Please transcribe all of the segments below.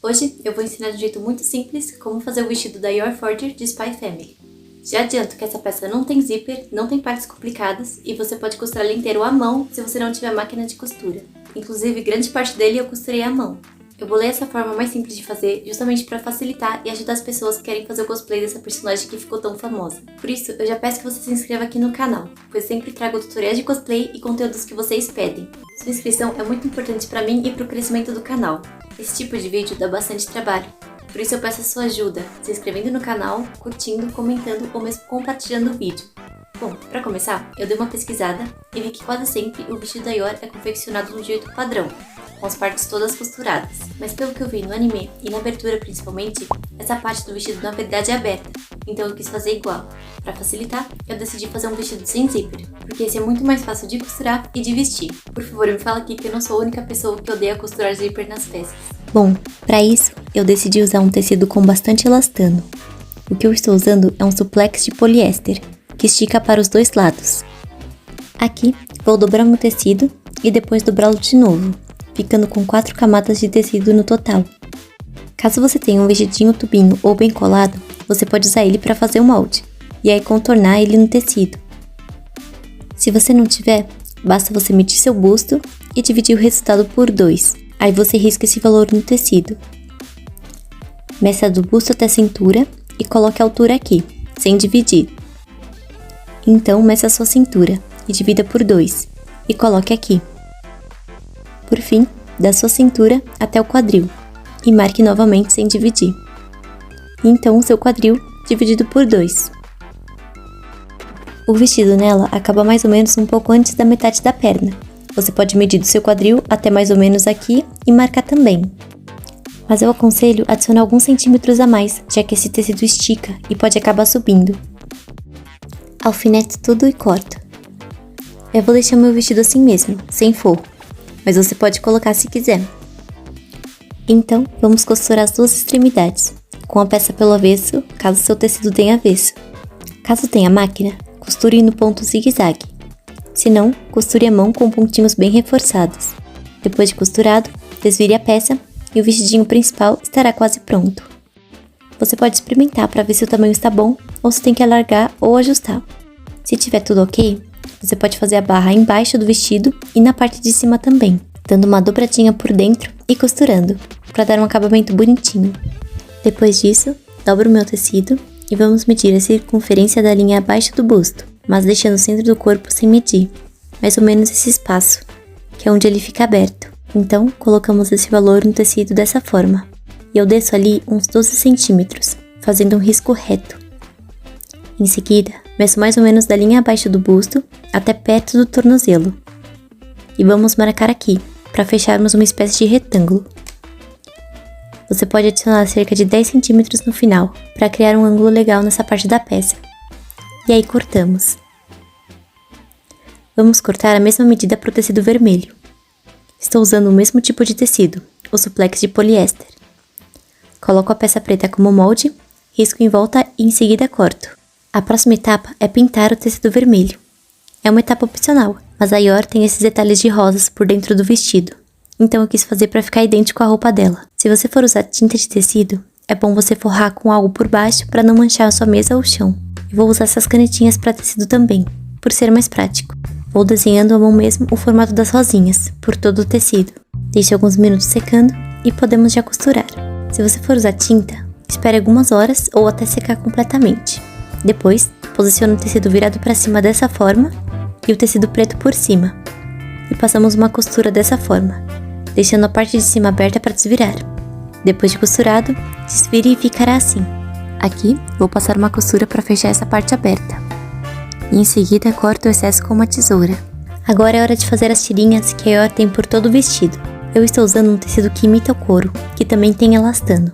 Hoje eu vou ensinar de um jeito muito simples como fazer o vestido da Your Forger de Spy Family. Já adianto que essa peça não tem zíper, não tem partes complicadas e você pode costurar ele inteiro à mão se você não tiver máquina de costura. Inclusive, grande parte dele eu costurei à mão. Eu bolei essa forma mais simples de fazer justamente para facilitar e ajudar as pessoas que querem fazer o cosplay dessa personagem que ficou tão famosa. Por isso, eu já peço que você se inscreva aqui no canal, pois sempre trago tutoriais de cosplay e conteúdos que vocês pedem. Sua inscrição é muito importante para mim e para o crescimento do canal. Esse tipo de vídeo dá bastante trabalho, por isso eu peço a sua ajuda, se inscrevendo no canal, curtindo, comentando ou mesmo compartilhando o vídeo. Bom, para começar, eu dei uma pesquisada e vi que quase sempre o vestido da Yor é confeccionado do jeito padrão, com as partes todas costuradas. Mas pelo que eu vi no anime, e na abertura principalmente, essa parte do vestido na verdade é aberta, então eu quis fazer igual. Para facilitar, eu decidi fazer um vestido sem zíper, porque esse é muito mais fácil de costurar e de vestir. Por favor, me fala aqui que eu não sou a única pessoa que odeia costurar zíper nas peças. Bom, para isso, eu decidi usar um tecido com bastante elastano. O que eu estou usando é um suplex de poliéster, que estica para os dois lados. Aqui, vou dobrar meu tecido e depois dobrá-lo de novo, ficando com 4 camadas de tecido no total. Caso você tenha um vestidinho tubinho ou bem colado, você pode usar ele para fazer o molde, e aí contornar ele no tecido. Se você não tiver, basta você medir seu busto e dividir o resultado por 2. Aí você risca esse valor no tecido. Meça do busto até a cintura e coloque a altura aqui, sem dividir. Então, meça a sua cintura e divida por 2 e coloque aqui. Por fim, da sua cintura até o quadril e marque novamente sem dividir. Então, o seu quadril dividido por 2. O vestido nela acaba mais ou menos um pouco antes da metade da perna. Você pode medir do seu quadril até mais ou menos aqui e marcar também. Mas eu aconselho adicionar alguns centímetros a mais, já que esse tecido estica e pode acabar subindo. Alfineto tudo e corto. Eu vou deixar meu vestido assim mesmo, sem forro, mas você pode colocar se quiser. Então, vamos costurar as duas extremidades, com a peça pelo avesso, caso seu tecido tenha avesso. Caso tenha máquina, costure no ponto zigue-zague. Se não, costure a mão com pontinhos bem reforçados. Depois de costurado, desvire a peça e o vestidinho principal estará quase pronto. Você pode experimentar para ver se o tamanho está bom ou se tem que alargar ou ajustar. Se tiver tudo ok, você pode fazer a barra embaixo do vestido e na parte de cima também, dando uma dobradinha por dentro e costurando, para dar um acabamento bonitinho. Depois disso, dobro o meu tecido e vamos medir a circunferência da linha abaixo do busto, mas deixando o centro do corpo sem medir, mais ou menos esse espaço, que é onde ele fica aberto. Então, colocamos esse valor no tecido dessa forma, e eu desço ali uns 12 centímetros, fazendo um risco reto. Em seguida, meço mais ou menos da linha abaixo do busto até perto do tornozelo, e vamos marcar aqui, para fecharmos uma espécie de retângulo. Você pode adicionar cerca de 10 centímetros no final, para criar um ângulo legal nessa parte da peça. E aí cortamos. Vamos cortar a mesma medida para o tecido vermelho. Estou usando o mesmo tipo de tecido, o suplex de poliéster. Coloco a peça preta como molde, risco em volta e em seguida corto. A próxima etapa é pintar o tecido vermelho. É uma etapa opcional, mas a Yor tem esses detalhes de rosas por dentro do vestido, então eu quis fazer para ficar idêntico à roupa dela. Se você for usar tinta de tecido, é bom você forrar com algo por baixo para não manchar a sua mesa ou o chão. Vou usar essas canetinhas para tecido também, por ser mais prático. Vou desenhando à mão mesmo o formato das rosinhas, por todo o tecido. Deixe alguns minutos secando e podemos já costurar. Se você for usar tinta, espere algumas horas ou até secar completamente. Depois, posicione o tecido virado para cima dessa forma e o tecido preto por cima. E passamos uma costura dessa forma, deixando a parte de cima aberta para desvirar. Depois de costurado, desvire e ficará assim. Aqui, vou passar uma costura para fechar essa parte aberta. E em seguida, corto o excesso com uma tesoura. Agora é hora de fazer as tirinhas que a Yor tem por todo o vestido. Eu estou usando um tecido que imita o couro, que também tem elastano.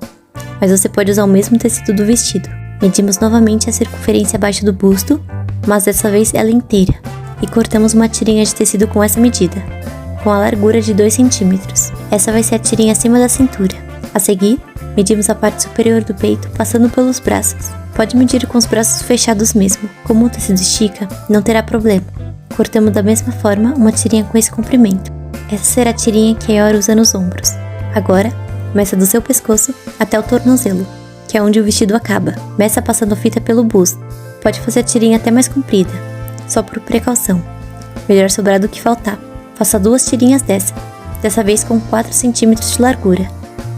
Mas você pode usar o mesmo tecido do vestido. Medimos novamente a circunferência abaixo do busto, mas dessa vez ela inteira. E cortamos uma tirinha de tecido com essa medida, com a largura de 2 centímetros. Essa vai ser a tirinha acima da cintura. A seguir, medimos a parte superior do peito, passando pelos braços. Pode medir com os braços fechados mesmo. Como o tecido estica, não terá problema. Cortamos da mesma forma uma tirinha com esse comprimento. Essa será a tirinha que a Yor usa nos ombros. Agora, Meça do seu pescoço até o tornozelo, que é onde o vestido acaba. Meça passando a fita pelo busto. Pode fazer a tirinha até mais comprida, só por precaução. Melhor sobrar do que faltar. Faça 2 tirinhas dessa vez com 4 centímetros de largura,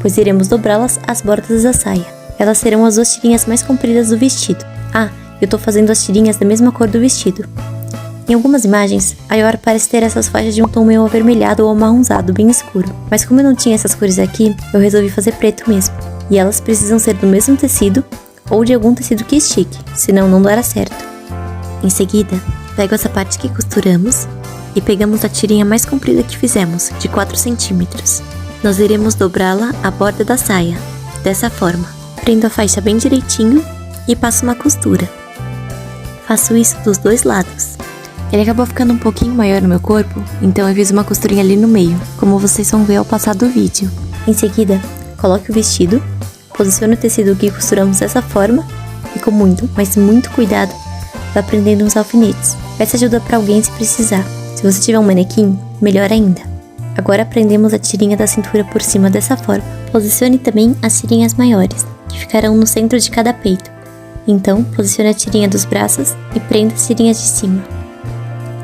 pois iremos dobrá-las às bordas da saia. Elas serão as 2 tirinhas mais compridas do vestido. Eu tô fazendo as tirinhas da mesma cor do vestido. Em algumas imagens, a Iora parece ter essas faixas de um tom meio avermelhado ou amarronzado, bem escuro. Mas como eu não tinha essas cores aqui, eu resolvi fazer preto mesmo. E elas precisam ser do mesmo tecido ou de algum tecido que estique, senão não dará certo. Em seguida, pego essa parte que costuramos e pegamos a tirinha mais comprida que fizemos, de 4 centímetros. Nós iremos dobrá-la à borda da saia, dessa forma. Prendo a faixa bem direitinho e passo uma costura. Faço isso dos 2 lados. Ele acabou ficando um pouquinho maior no meu corpo, então eu fiz uma costurinha ali no meio, como vocês vão ver ao passar do vídeo. Em seguida, coloque o vestido, posicione o tecido que costuramos dessa forma e com muito, mas muito cuidado, vá prendendo uns alfinetes. Peça ajuda para alguém se precisar. Se você tiver um manequim, melhor ainda. Agora prendemos a tirinha da cintura por cima dessa forma. Posicione também as tirinhas maiores, que ficarão no centro de cada peito. Então, posicione a tirinha dos braços e prenda as tirinhas de cima.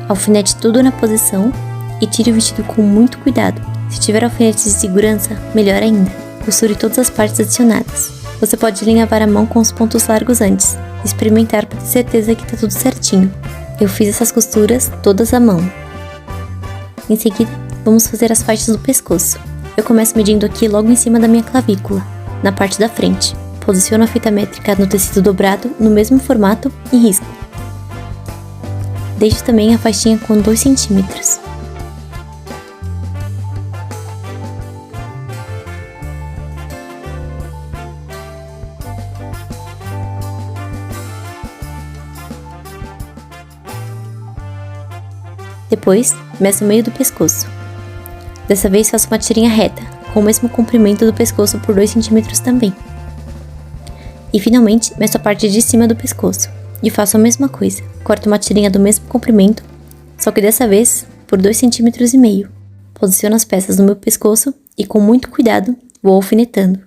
Alfinete tudo na posição e tire o vestido com muito cuidado. Se tiver alfinetes de segurança, melhor ainda. Costure todas as partes adicionadas. Você pode alinhavar a mão com os pontos largos antes, e experimentar para ter certeza que tá tudo certinho. Eu fiz essas costuras todas à mão. Em seguida, vamos fazer as faixas do pescoço. Eu começo medindo aqui logo em cima da minha clavícula, na parte da frente. Posiciono a fita métrica no tecido dobrado no mesmo formato e risco. Deixo também a faixinha com 2 centímetros. Depois, meço o meio do pescoço. Dessa vez faço uma tirinha reta, com o mesmo comprimento do pescoço por 2 centímetros também. E finalmente, meço a parte de cima do pescoço. E faço a mesma coisa. Corto uma tirinha do mesmo comprimento, só que dessa vez por 2,5 centímetros. Posiciono as peças no meu pescoço e com muito cuidado vou alfinetando.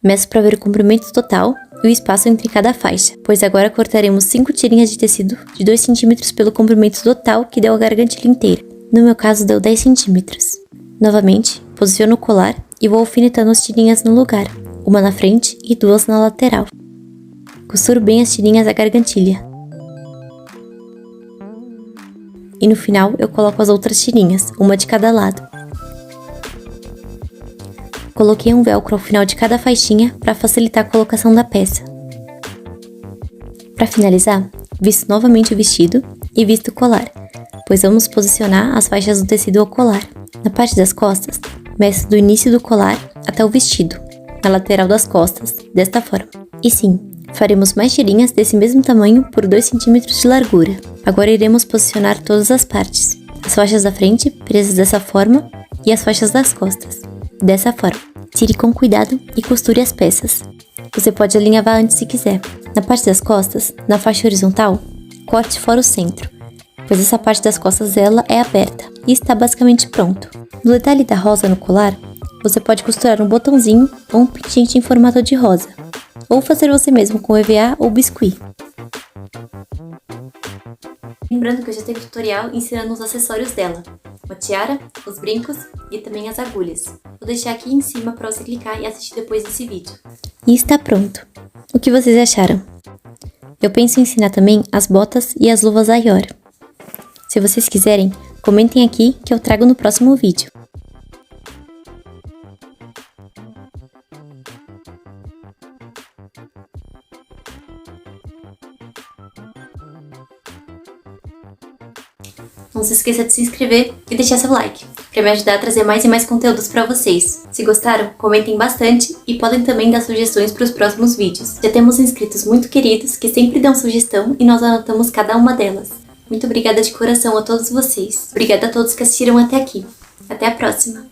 Meço para ver o comprimento total e o espaço entre cada faixa, pois agora cortaremos 5 tirinhas de tecido de 2 centímetros pelo comprimento total que deu a gargantilha inteira. No meu caso deu 10 centímetros. Novamente, posiciono o colar e vou alfinetando as tirinhas no lugar, uma na frente e 2 na lateral. Costuro bem as tirinhas da gargantilha. E no final eu coloco as outras tirinhas, uma de cada lado. Coloquei um velcro ao final de cada faixinha para facilitar a colocação da peça. Para finalizar, visto novamente o vestido e visto o colar, pois vamos posicionar as faixas do tecido ao colar. Na parte das costas, meço do início do colar até o vestido, na lateral das costas, desta forma. E sim, faremos mais tirinhas desse mesmo tamanho por 2 centímetros de largura. Agora iremos posicionar todas as partes. As faixas da frente, presas dessa forma, e as faixas das costas, dessa forma. Tire com cuidado e costure as peças. Você pode alinhavar antes se quiser. Na parte das costas, na faixa horizontal, corte fora o centro, pois essa parte das costas dela é aberta e está basicamente pronto. No detalhe da rosa no colar, você pode costurar um botãozinho ou um pingente em formato de rosa, ou fazer você mesmo com EVA ou biscuit. Lembrando que eu já tenho tutorial ensinando os acessórios dela, a tiara, os brincos e também as agulhas. Vou deixar aqui em cima para você clicar e assistir depois desse vídeo. E está pronto. O que vocês acharam? Eu penso em ensinar também as botas e as luvas da Iora. Se vocês quiserem, comentem aqui que eu trago no próximo vídeo. Não se esqueça de se inscrever e deixar seu like, para me ajudar a trazer mais e mais conteúdos para vocês. Se gostaram, comentem bastante e podem também dar sugestões para os próximos vídeos. Já temos inscritos muito queridos que sempre dão sugestão e nós anotamos cada uma delas. Muito obrigada de coração a todos vocês. Obrigada a todos que assistiram até aqui. Até a próxima!